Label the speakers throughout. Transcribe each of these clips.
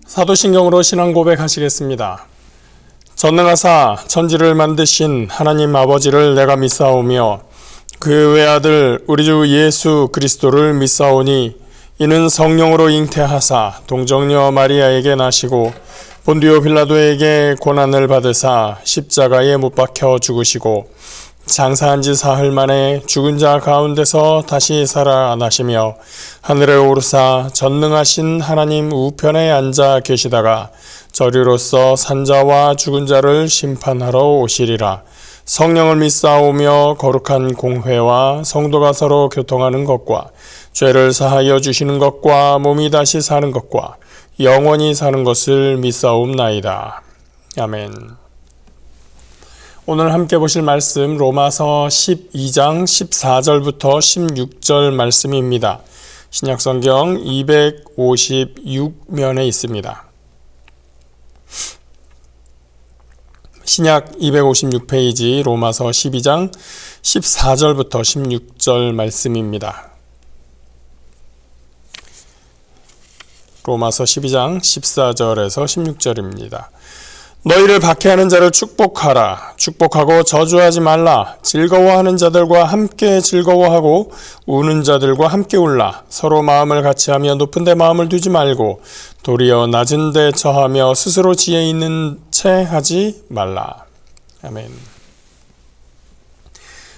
Speaker 1: 사도신경으로 신앙 고백하시겠습니다. 전능하사 천지를 만드신 하나님 아버지를 내가 믿사오며 그 외아들 우리 주 예수 그리스도를 믿사오니 이는 성령으로 잉태하사 동정녀 마리아에게 나시고 본디오 빌라도에게 고난을 받으사 십자가에 못 박혀 죽으시고 장사한 지 사흘 만에 죽은 자 가운데서 다시 살아나시며 하늘에 오르사 전능하신 하나님 우편에 앉아 계시다가 저리로서 산자와 죽은 자를 심판하러 오시리라. 성령을 믿사오며 거룩한 공회와 성도가 서로 교통하는 것과 죄를 사하여 주시는 것과 몸이 다시 사는 것과 영원히 사는 것을 믿사옵나이다. 아멘. 오늘 함께 보실 말씀 로마서 12장 14절부터 16절 말씀입니다. 신약성경 256면에 있습니다. 신약 256페이지 로마서 12장 14절부터 16절 말씀입니다. 로마서 12장 14절에서 16절입니다. 너희를 박해하는 자를 축복하라. 축복하고 저주하지 말라. 즐거워하는 자들과 함께 즐거워하고 우는 자들과 함께 울라. 서로 마음을 같이하며 높은 데 마음을 두지 말고 도리어 낮은 데 처하며 스스로 지혜 있는 채 하지 말라. 아멘.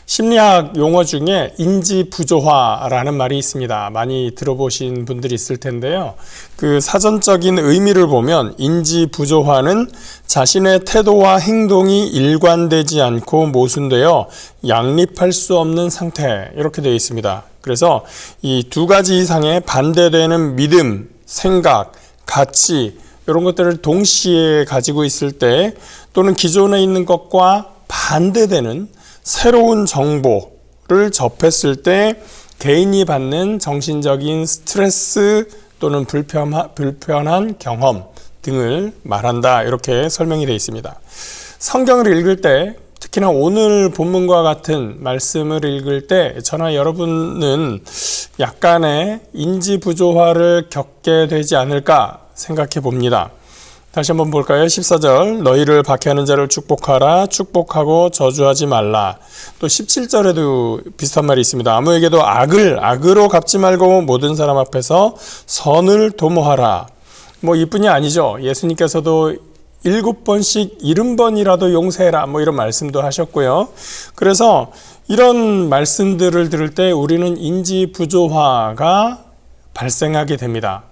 Speaker 1: 심리학 용어 중에 인지부조화라는 말이 있습니다. 많이 들어보신 분들이 있을 텐데요. 그 사전적인 의미를 보면 인지부조화는 자신의 태도와 행동이 일관되지 않고 모순되어 양립할 수 없는 상태, 이렇게 되어 있습니다. 그래서 이 두 가지 이상의 반대되는 믿음, 생각, 가치 이런 것들을 동시에 가지고 있을 때 또는 기존에 있는 것과 반대되는 새로운 정보를 접했을 때 개인이 받는 정신적인 스트레스 또는 불편한 경험 등을 말한다. 이렇게 설명이 되어 있습니다. 성경을 읽을 때 특히나 오늘 본문과 같은 말씀을 읽을 때 저나 여러분은 약간의 인지부조화를 겪게 되지 않을까 생각해 봅니다. 다시 한번 볼까요? 14절 너희를 박해하는 자를 축복하라. 축복하고 저주하지 말라. 또 17절에도 비슷한 말이 있습니다. 아무에게도 악을 악으로 갚지 말고 모든 사람 앞에서 선을 도모하라. 이뿐이 아니죠. 예수님께서도 7번씩 70번이라도 용서해라. 이런 말씀도 하셨고요. 그래서 이런 말씀들을 들을 때 우리는 인지부조화가 발생하게 됩니다.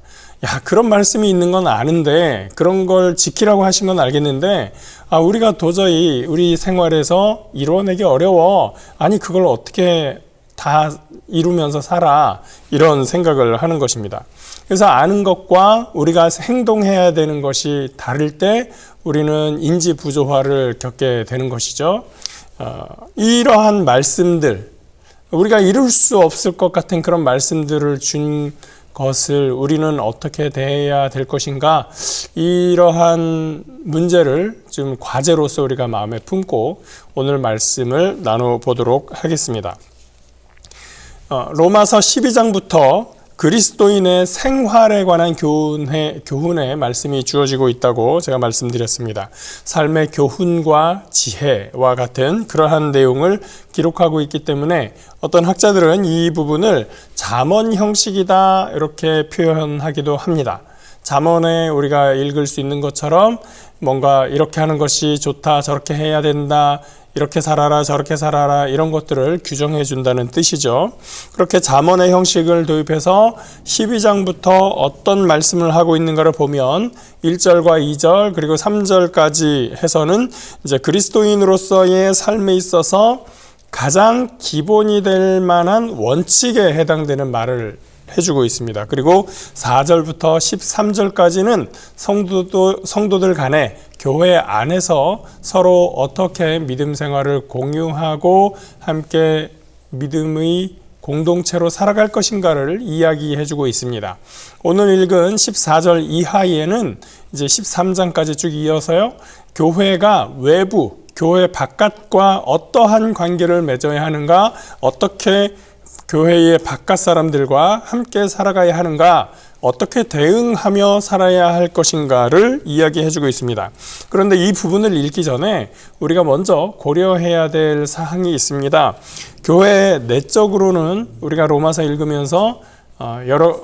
Speaker 1: 그런 말씀이 있는 건 아는데 그런 걸 지키라고 하신 건 알겠는데 우리가 도저히 우리 생활에서 이뤄내기 어려워. 아니 그걸 어떻게 다 이루면서 살아. 이런 생각을 하는 것입니다. 그래서 아는 것과 우리가 행동해야 되는 것이 다를 때 우리는 인지부조화를 겪게 되는 것이죠. 이러한 말씀들, 우리가 이룰 수 없을 것 같은 그런 말씀들을 준 것을 우리는 어떻게 대해야 될 것인가, 이러한 문제를 좀 과제로서 우리가 마음에 품고 오늘 말씀을 나눠보도록 하겠습니다. 로마서 12장부터 그리스도인의 생활에 관한 교훈의 말씀이 주어지고 있다고 제가 말씀드렸습니다. 삶의 교훈과 지혜와 같은 그러한 내용을 기록하고 있기 때문에 어떤 학자들은 이 부분을 잠언 형식이다 이렇게 표현하기도 합니다. 잠언에 우리가 읽을 수 있는 것처럼 뭔가 이렇게 하는 것이 좋다, 저렇게 해야 된다, 이렇게 살아라, 저렇게 살아라, 이런 것들을 규정해 준다는 뜻이죠. 그렇게 잠언의 형식을 도입해서 12장부터 어떤 말씀을 하고 있는가를 보면 1절과 2절 그리고 3절까지 해서는 이제 그리스도인으로서의 삶에 있어서 가장 기본이 될 만한 원칙에 해당되는 말을 해주고 있습니다. 그리고 4절부터 13절까지는 성도들 간에 교회 안에서 서로 어떻게 믿음 생활을 공유하고 함께 믿음의 공동체로 살아갈 것인가를 이야기해주고 있습니다. 오늘 읽은 14절 이하에는 이제 13장까지 쭉 이어서요, 교회가 외부, 교회 바깥과 어떠한 관계를 맺어야 하는가, 어떻게 교회의 바깥 사람들과 함께 살아가야 하는가, 어떻게 대응하며 살아야 할 것인가를 이야기해주고 있습니다. 그런데 이 부분을 읽기 전에 우리가 먼저 고려해야 될 사항이 있습니다. 교회 내적으로는 우리가 로마서 읽으면서 여러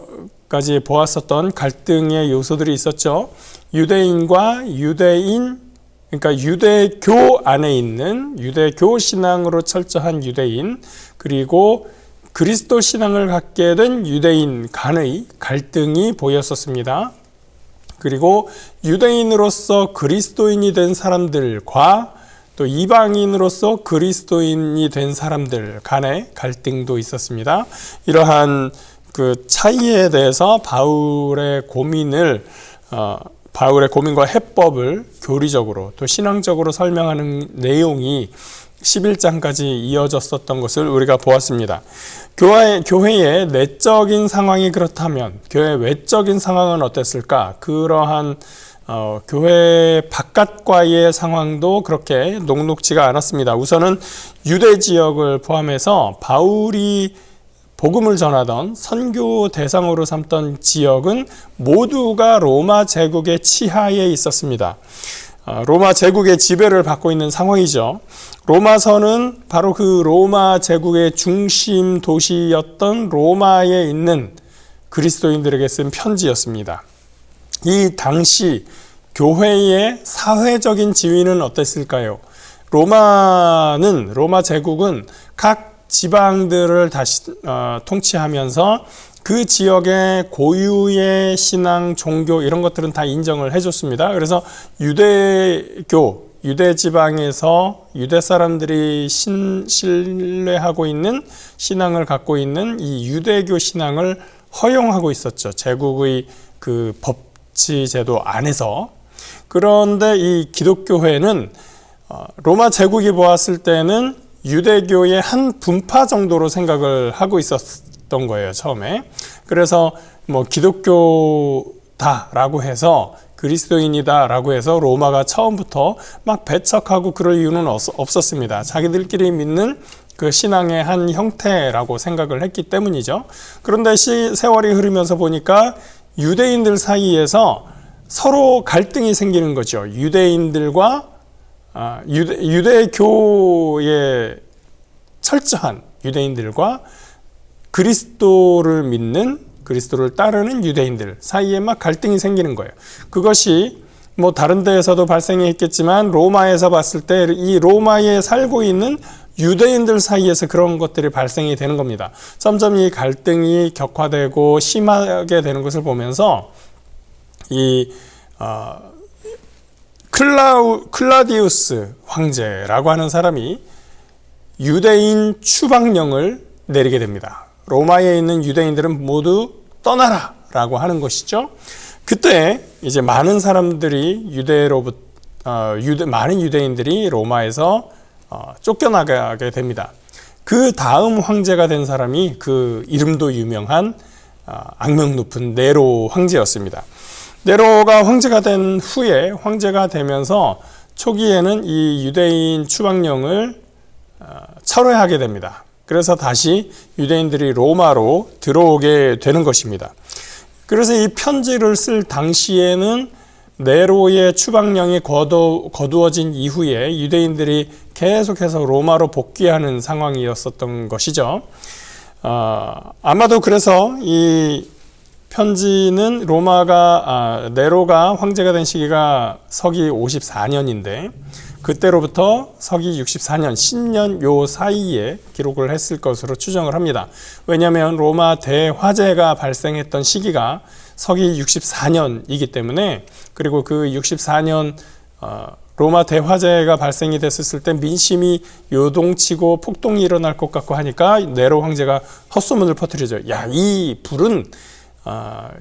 Speaker 1: 가지 보았었던 갈등의 요소들이 있었죠. 유대인과 유대인, 그러니까 유대교 안에 있는 유대교 신앙으로 철저한 유대인, 그리고 그리스도 신앙을 갖게 된 유대인 간의 갈등이 보였었습니다. 그리고 유대인으로서 그리스도인이 된 사람들과 또 이방인으로서 그리스도인이 된 사람들 간의 갈등도 있었습니다. 이러한 그 차이에 대해서 바울의 고민과 해법을 교리적으로 또 신앙적으로 설명하는 내용이 11장까지 이어졌었던 것을 우리가 보았습니다. 교회의 내적인 상황이 그렇다면 교회 외적인 상황은 어땠을까? 그러한 교회 바깥과의 상황도 그렇게 녹록지가 않았습니다. 우선은 유대 지역을 포함해서 바울이 복음을 전하던 선교 대상으로 삼던 지역은 모두가 로마 제국의 치하에 있었습니다. 로마 제국의 지배를 받고 있는 상황이죠. 로마서는 바로 그 로마 제국의 중심 도시였던 로마에 있는 그리스도인들에게 쓴 편지였습니다. 이 당시 교회의 사회적인 지위는 어땠을까요? 로마 제국은 각 지방들을 다시 통치하면서 그 지역의 고유의 신앙, 종교 이런 것들은 다 인정을 해줬습니다. 그래서 유대 지방에서 유대 사람들이 신뢰하고 있는 신앙을 갖고 있는 이 유대교 신앙을 허용하고 있었죠. 제국의 그 법치 제도 안에서. 그런데 이 기독교회는 로마 제국이 보았을 때는 유대교의 한 분파 정도로 생각을 하고 있었던 거예요, 처음에. 그래서 기독교다라고 해서 그리스도인이다라고 해서 로마가 처음부터 막 배척하고 그럴 이유는 없었습니다. 자기들끼리 믿는 그 신앙의 한 형태라고 생각을 했기 때문이죠. 그런데 세월이 흐르면서 보니까 유대인들 사이에서 서로 갈등이 생기는 거죠. 유대인들과 유대교의 철저한 유대인들과 그리스도를 따르는 유대인들 사이에 막 갈등이 생기는 거예요. 그것이 다른 데에서도 발생했겠지만 로마에서 봤을 때 이 로마에 살고 있는 유대인들 사이에서 그런 것들이 발생이 되는 겁니다. 점점 이 갈등이 격화되고 심하게 되는 것을 보면서 이 클라디우스 황제라고 하는 사람이 유대인 추방령을 내리게 됩니다. 로마에 있는 유대인들은 모두 떠나라 라고 하는 것이죠. 그때 이제 많은 사람들이 많은 유대인들이 로마에서 쫓겨나게 됩니다. 그 다음 황제가 된 사람이 그 이름도 유명한 악명 높은 네로 황제였습니다. 네로가 황제가 된 후에 황제가 되면서 초기에는 이 유대인 추방령을 철회하게 됩니다. 그래서 다시 유대인들이 로마로 들어오게 되는 것입니다. 그래서 이 편지를 쓸 당시에는 네로의 추방령이 거두어진 이후에 유대인들이 계속해서 로마로 복귀하는 상황이었었던 것이죠. 아마도 그래서 이 편지는 네로가 황제가 된 시기가 서기 54년인데 그때로부터 서기 64년, 10년 요 사이에 기록을 했을 것으로 추정을 합니다. 왜냐하면 로마 대화재가 발생했던 시기가 서기 64년이기 때문에, 그리고 그 64년 로마 대화재가 발생이 됐을 때 민심이 요동치고 폭동이 일어날 것 같고 하니까 네로 황제가 헛소문을 퍼뜨리죠. 야, 이 불은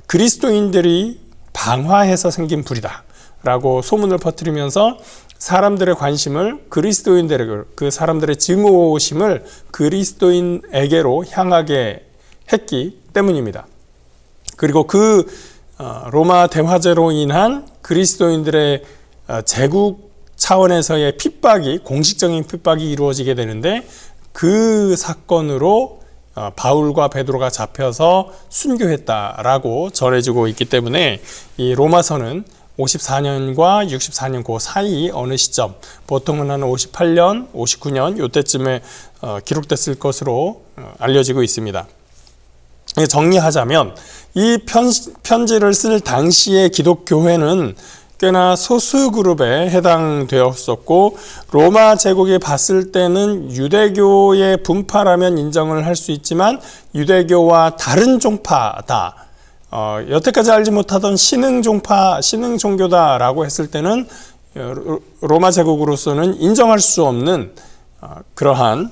Speaker 1: 그리스도인들이 방화해서 생긴 불이다 라고 소문을 퍼뜨리면서 사람들의 관심을 그리스도인들에게, 그 사람들의 증오심을 그리스도인에게로 향하게 했기 때문입니다. 그리고 그 로마 대화재로 인한 그리스도인들의 제국 차원에서의 핍박이, 공식적인 핍박이 이루어지게 되는데, 그 사건으로 바울과 베드로가 잡혀서 순교했다라고 전해지고 있기 때문에 이 로마서는 54년과 64년 그 사이 어느 시점, 보통은 한 58년, 59년 이때쯤에 기록됐을 것으로 알려지고 있습니다. 정리하자면 이 편지를 쓸 당시의 기독교회는 꽤나 소수 그룹에 해당되었었고, 로마 제국이 봤을 때는 유대교의 분파라면 인정을 할 수 있지만 유대교와 다른 종파다, 여태까지 알지 못하던 신흥 종파, 신흥 종교다라고 했을 때는 로마 제국으로서는 인정할 수 없는 그러한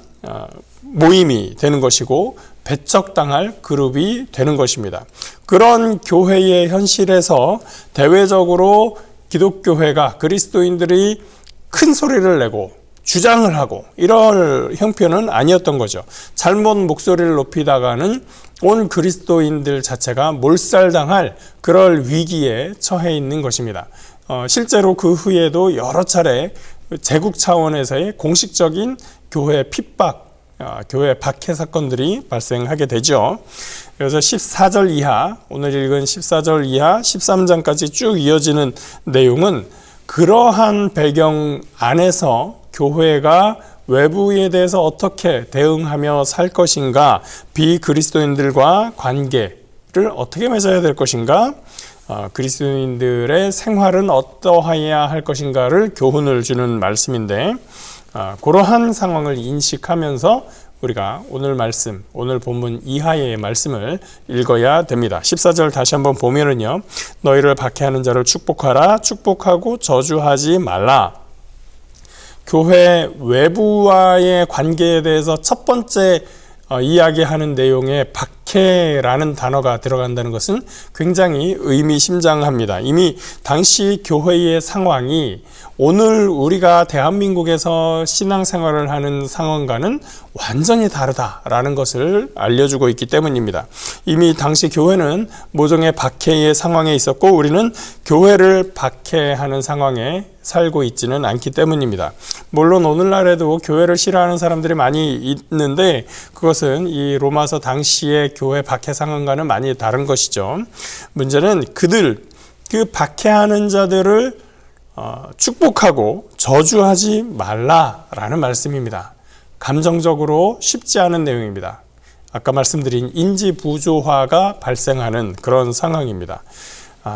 Speaker 1: 모임이 되는 것이고 배척당할 그룹이 되는 것입니다. 그런 교회의 현실에서 대외적으로 기독교회가, 그리스도인들이 큰 소리를 내고 주장을 하고 이럴 형편은 아니었던 거죠. 잘못 목소리를 높이다가는 온 그리스도인들 자체가 몰살당할 그럴 위기에 처해 있는 것입니다. 실제로 그 후에도 여러 차례 제국 차원에서의 공식적인 교회 핍박, 교회 박해 사건들이 발생하게 되죠. 그래서 14절 이하, 오늘 읽은 14절 이하 13장까지 쭉 이어지는 내용은 그러한 배경 안에서 교회가 외부에 대해서 어떻게 대응하며 살 것인가, 비그리스도인들과 관계를 어떻게 맺어야 될 것인가, 그리스도인들의 생활은 어떠해야 할 것인가를 교훈을 주는 말씀인데, 그러한 상황을 인식하면서 우리가 오늘 말씀, 오늘 본문 이하의 말씀을 읽어야 됩니다. 14절 다시 한번 보면은요, 너희를 박해하는 자를 축복하라, 축복하고 저주하지 말라. 교회 외부와의 관계에 대해서 첫 번째 이야기하는 내용에 박해라는 단어가 들어간다는 것은 굉장히 의미심장합니다. 이미 당시 교회의 상황이 오늘 우리가 대한민국에서 신앙생활을 하는 상황과는 완전히 다르다라는 것을 알려주고 있기 때문입니다. 이미 당시 교회는 모종의 박해의 상황에 있었고 우리는 교회를 박해하는 상황에 살고 있지는 않기 때문입니다. 물론 오늘날에도 교회를 싫어하는 사람들이 많이 있는데 그것은 이 로마서 당시의 교회 박해 상황과는 많이 다른 것이죠. 문제는 그 박해하는 자들을 축복하고 저주하지 말라라는 말씀입니다. 감정적으로 쉽지 않은 내용입니다. 아까 말씀드린 인지부조화가 발생하는 그런 상황입니다.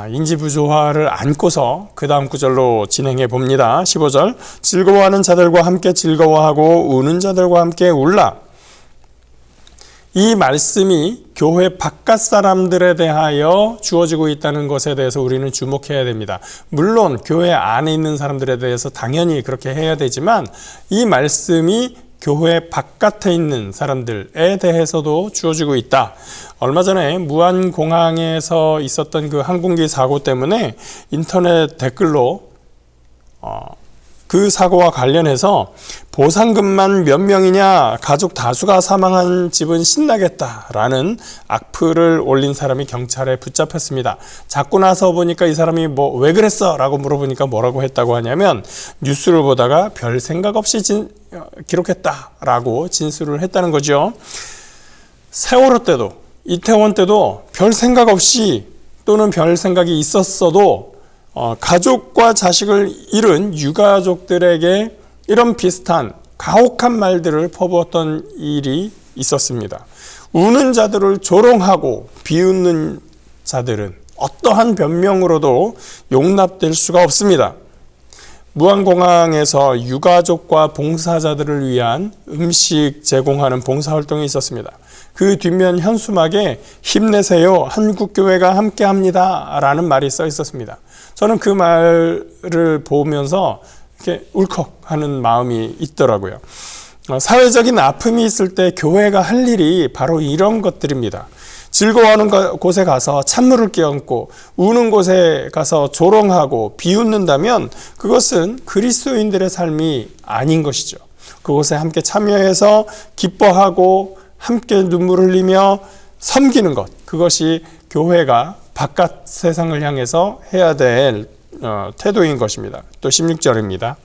Speaker 1: 인지부조화를 안고서 그 다음 구절로 진행해 봅니다. 15절, 즐거워하는 자들과 함께 즐거워하고 우는 자들과 함께 울라. 이 말씀이 교회 바깥 사람들에 대하여 주어지고 있다는 것에 대해서 우리는 주목해야 됩니다. 물론 교회 안에 있는 사람들에 대해서 당연히 그렇게 해야 되지만 이 말씀이 교회 바깥에 있는 사람들에 대해서도 주어지고 있다. 얼마 전에 무안공항에서 있었던 그 항공기 사고 때문에 인터넷 댓글로 그 사고와 관련해서 보상금만 몇 명이냐, 가족 다수가 사망한 집은 신나겠다라는 악플을 올린 사람이 경찰에 붙잡혔습니다. 잡고 나서 보니까 이 사람이 왜 그랬어? 라고 물어보니까 뭐라고 했다고 하냐면 뉴스를 보다가 별 생각 없이 기록했다라고 진술을 했다는 거죠. 세월호 때도, 이태원 때도 별 생각 없이 또는 별 생각이 있었어도 가족과 자식을 잃은 유가족들에게 이런 비슷한 가혹한 말들을 퍼부었던 일이 있었습니다. 우는 자들을 조롱하고 비웃는 자들은 어떠한 변명으로도 용납될 수가 없습니다. 무안공항에서 유가족과 봉사자들을 위한 음식 제공하는 봉사활동이 있었습니다. 그 뒷면 현수막에 힘내세요, 한국교회가 함께합니다 라는 말이 써 있었습니다. 저는 그 말을 보면서 이렇게 울컥하는 마음이 있더라고요. 사회적인 아픔이 있을 때 교회가 할 일이 바로 이런 것들입니다. 즐거워하는 곳에 가서 찬물을 끼얹고 우는 곳에 가서 조롱하고 비웃는다면 그것은 그리스도인들의 삶이 아닌 것이죠. 그곳에 함께 참여해서 기뻐하고 함께 눈물 흘리며 섬기는 것, 그것이 교회가 바깥 세상을 향해서 해야 될 태도인 것입니다. 또 16절입니다.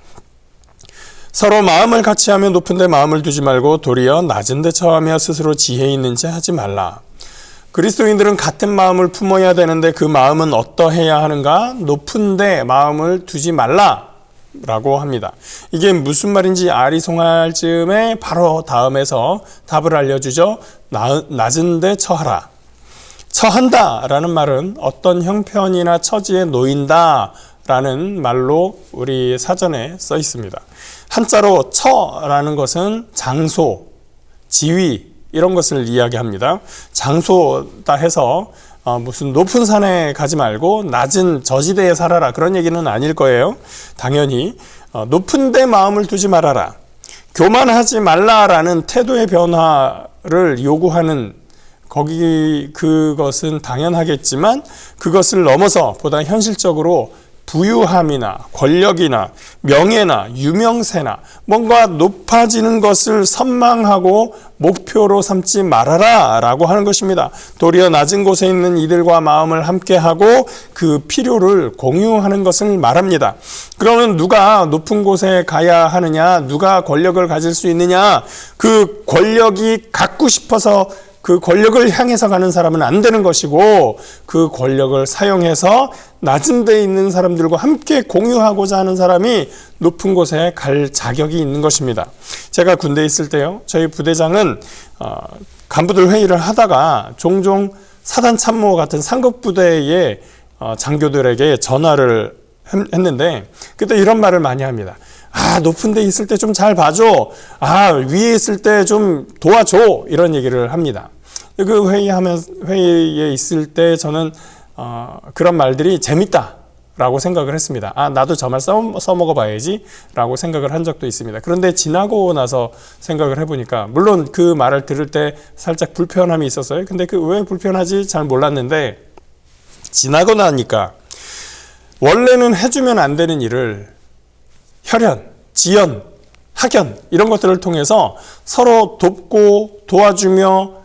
Speaker 1: 서로 마음을 같이 하며 높은 데 마음을 두지 말고 도리어 낮은 데 처하며 스스로 지혜 있는 체 하지 말라. 그리스도인들은 같은 마음을 품어야 되는데 그 마음은 어떠해야 하는가? 높은 데 마음을 두지 말라 라고 합니다. 이게 무슨 말인지 아리송할 즈음에 바로 다음에서 답을 알려주죠. 낮은 데 처하라. 처한다 라는 말은 어떤 형편이나 처지에 놓인다 라는 말로 우리 사전에 써 있습니다. 한자로 처라는 것은 장소, 지위 이런 것을 이야기합니다. 장소다 해서 무슨 높은 산에 가지 말고 낮은 저지대에 살아라 그런 얘기는 아닐 거예요. 당연히 높은 데 마음을 두지 말아라. 교만하지 말라라는 태도의 변화를 요구하는 그것은 당연하겠지만 그것을 넘어서 보다 현실적으로 부유함이나 권력이나 명예나 유명세나 뭔가 높아지는 것을 선망하고 목표로 삼지 말아라 라고 하는 것입니다. 도리어 낮은 곳에 있는 이들과 마음을 함께하고 그 필요를 공유하는 것을 말합니다. 그러면 누가 높은 곳에 가야 하느냐, 누가 권력을 가질 수 있느냐, 그 권력이 갖고 싶어서 그 권력을 향해서 가는 사람은 안 되는 것이고 그 권력을 사용해서 낮은 데에 있는 사람들과 함께 공유하고자 하는 사람이 높은 곳에 갈 자격이 있는 것입니다. 제가 군대에 있을 때요, 저희 부대장은 간부들 회의를 하다가 종종 사단 참모 같은 상급 부대의 장교들에게 전화를 했는데 그때 이런 말을 많이 합니다. 높은 데 있을 때 좀 잘 봐줘. 위에 있을 때 좀 도와줘. 이런 얘기를 합니다. 그 회의에 있을 때 저는 그런 말들이 재밌다라고 생각을 했습니다. 나도 저 말 써먹어 봐야지 라고 생각을 한 적도 있습니다. 그런데 지나고 나서 생각을 해보니까 물론 그 말을 들을 때 살짝 불편함이 있었어요. 근데 그 왜 불편하지 잘 몰랐는데 지나고 나니까 원래는 해주면 안 되는 일을 혈연, 지연, 학연 이런 것들을 통해서 서로 돕고 도와주며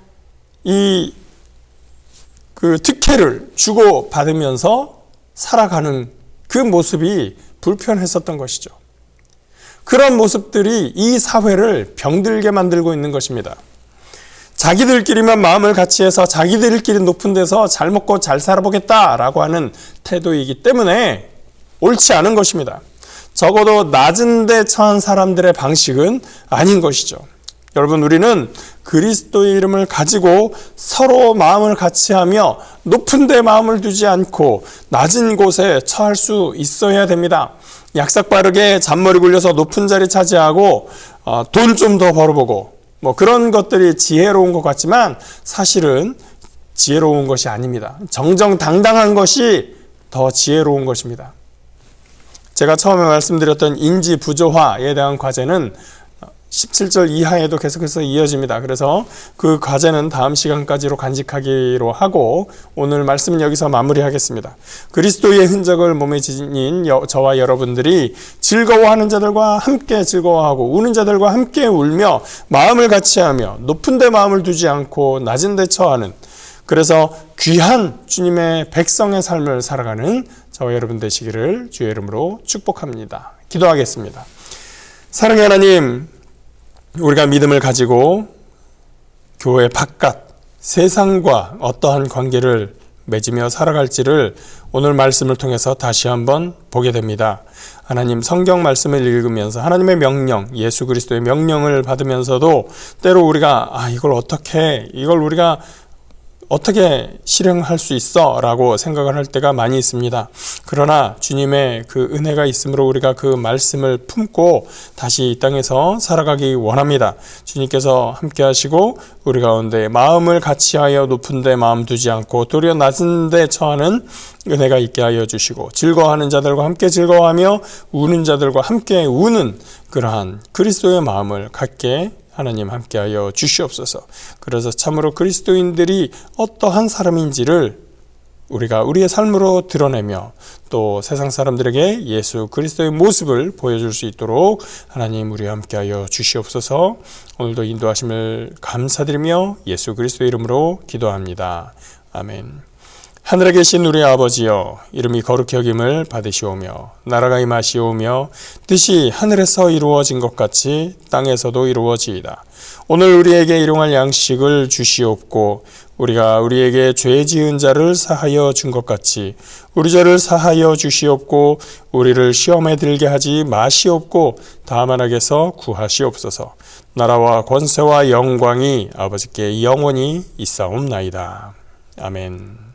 Speaker 1: 그 특혜를 주고 받으면서 살아가는 그 모습이 불편했었던 것이죠. 그런 모습들이 이 사회를 병들게 만들고 있는 것입니다. 자기들끼리만 마음을 같이 해서 자기들끼리 높은 데서 잘 먹고 잘 살아보겠다라고 하는 태도이기 때문에 옳지 않은 것입니다. 적어도 낮은 데 처한 사람들의 방식은 아닌 것이죠. 여러분, 우리는 그리스도의 이름을 가지고 서로 마음을 같이 하며 높은 데 마음을 두지 않고 낮은 곳에 처할 수 있어야 됩니다. 약삭빠르게 잔머리 굴려서 높은 자리 차지하고 돈 좀 더 벌어보고 그런 것들이 지혜로운 것 같지만 사실은 지혜로운 것이 아닙니다. 정정당당한 것이 더 지혜로운 것입니다. 제가 처음에 말씀드렸던 인지 부조화에 대한 과제는 17절 이하에도 계속해서 이어집니다. 그래서 그 과제는 다음 시간까지로 간직하기로 하고 오늘 말씀은 여기서 마무리하겠습니다. 그리스도의 흔적을 몸에 지닌 저와 여러분들이 즐거워하는 자들과 함께 즐거워하고 우는 자들과 함께 울며 마음을 같이 하며 높은 데 마음을 두지 않고 낮은 데 처하는, 그래서 귀한 주님의 백성의 삶을 살아가는 저와 여러분 되시기를 주의 이름으로 축복합니다. 기도하겠습니다. 사랑의 하나님, 우리가 믿음을 가지고 교회 바깥 세상과 어떠한 관계를 맺으며 살아갈지를 오늘 말씀을 통해서 다시 한번 보게 됩니다. 하나님, 성경 말씀을 읽으면서 하나님의 명령, 예수 그리스도의 명령을 받으면서도 때로 우리가 이걸 우리가 어떻게 실행할 수 있어? 라고 생각을 할 때가 많이 있습니다. 그러나 주님의 그 은혜가 있으므로 우리가 그 말씀을 품고 다시 이 땅에서 살아가기 원합니다. 주님께서 함께 하시고 우리 가운데 마음을 같이하여 높은 데 마음 두지 않고 도리어 낮은 데 처하는 은혜가 있게 하여 주시고 즐거워하는 자들과 함께 즐거워하며 우는 자들과 함께 우는 그러한 그리스도의 마음을 갖게 하나님 함께하여 주시옵소서. 그래서 참으로 그리스도인들이 어떠한 사람인지를 우리가 우리의 삶으로 드러내며 또 세상 사람들에게 예수 그리스도의 모습을 보여줄 수 있도록 하나님 우리와 함께하여 주시옵소서. 오늘도 인도하심을 감사드리며 예수 그리스도의 이름으로 기도합니다. 아멘. 하늘에 계신 우리 아버지여, 이름이 거룩히 여김을 받으시오며 나라가 임하시오며 뜻이 하늘에서 이루어진 것 같이 땅에서도 이루어지이다. 오늘 우리에게 일용할 양식을 주시옵고 우리가 우리에게 죄 지은 자를 사하여 준 것 같이 우리 죄를 사하여 주시옵고 우리를 시험에 들게 하지 마시옵고 다만 악에서 구하시옵소서. 나라와 권세와 영광이 아버지께 영원히 있사옵나이다. 아멘.